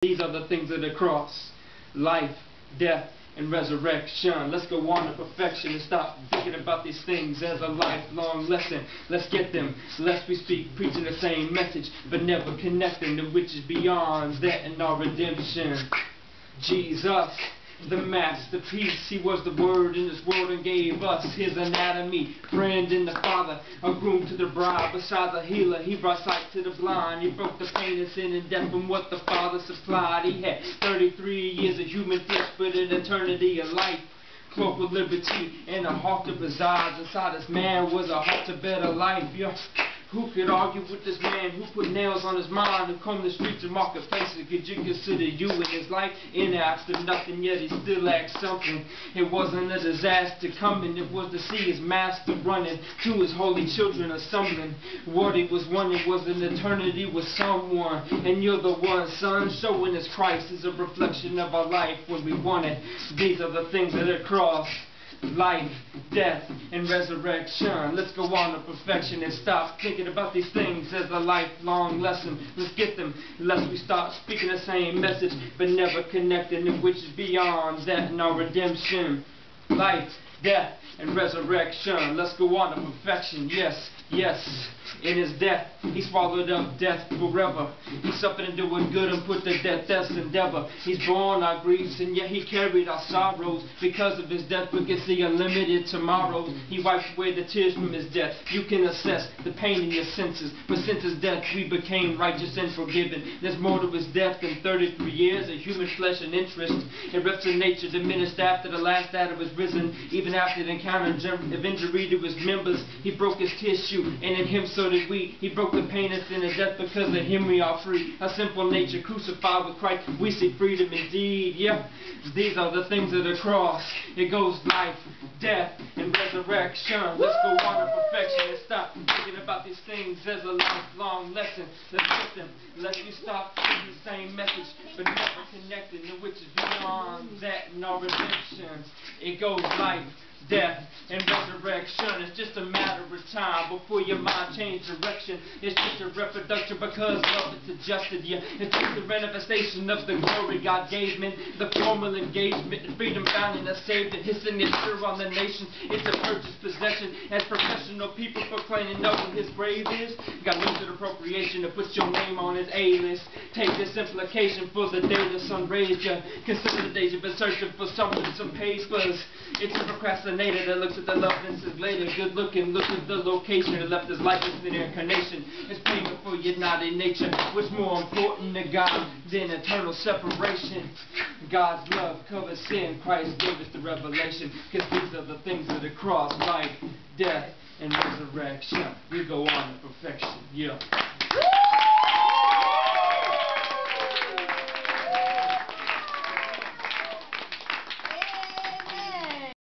These are the things of the cross: life, death, and resurrection. Let's go on to perfection and stop thinking about these things as a lifelong lesson. Let's get them, lest we speak preaching the same message, but never connecting to which is beyond that and our redemption. Jesus, the masterpiece, he was the word in this world and gave us his anatomy. Friend in the Father, a groom to the bride, beside the healer, he brought sight to the blind. He broke the pain of sin and death from what the Father supplied. He had 33 years of human flesh, but an eternity of life, cloaked with liberty, and a heart that resides inside this man was a heart to better life. Yeah. Who could argue with this man who put nails on his mind, who combed the streets and marketplaces? Could you consider you in his life inapt to nothing, yet he still lacked something? It wasn't a disaster coming, it was to see his master running to his holy children assembling. What he was wanting was an eternity with someone, and you're the one, son. Showing his Christ is a reflection of our life when we want it. These are the things of the cross: life, death, and resurrection. Let's go on to perfection and stop thinking about these things as a lifelong lesson. Let's get them, lest we start speaking the same message, but never connecting to which is beyond that and our redemption. Life, death, and resurrection. Let's go on to perfection. Yes, yes. In his death, he swallowed up death forever. He suffered in doing good and put to death death's endeavor. He's borne our griefs and yet he carried our sorrows. Because of his death we can see unlimited tomorrows. He wiped away the tears from his death. You can assess the pain in your senses. But since his death we became righteous and forgiven. There's more to his death than 33 years of human flesh and interest. It reps in nature diminished after the last Adam was risen. Even after the encounter of injury to his members, he broke his tissue, and in him so did we. He broke the pain and sin and death. Because of him we are free. A simple nature crucified with Christ, we see freedom indeed. Yeah, these are the things of the cross. It goes life, death, and resurrection. Let's go on to perfection and stop thinking about these things as a lifelong lesson. Let's get them, lest we stop speaking the same message, but never connecting to which is beyond that and our redemption. It goes life, death, and resurrection. It's just a matter of time before your mind change direction. It's just a reproduction because love is adjusted. Yeah, it's just the manifestation of the glory God gave me. The formal engagement, the freedom found in the Savior, his signature on the nation. It's a purchased possession as professional people proclaiming know what his grave is. Got limited appropriation to put your name on his A-list. Take this implication for the day the sun raised you. Consider the days you've been searching for something, some papers. It's a procrastinator that looks at the love and says later. Good looking, look at the location that left his likeness in the incarnation. It's payment for your naughty nature. What's more important to God than eternal separation? God's love covers sin. Christ gave us the revelation. Because these are the things of the cross: life, death, and resurrection. We go on to perfection. Yeah.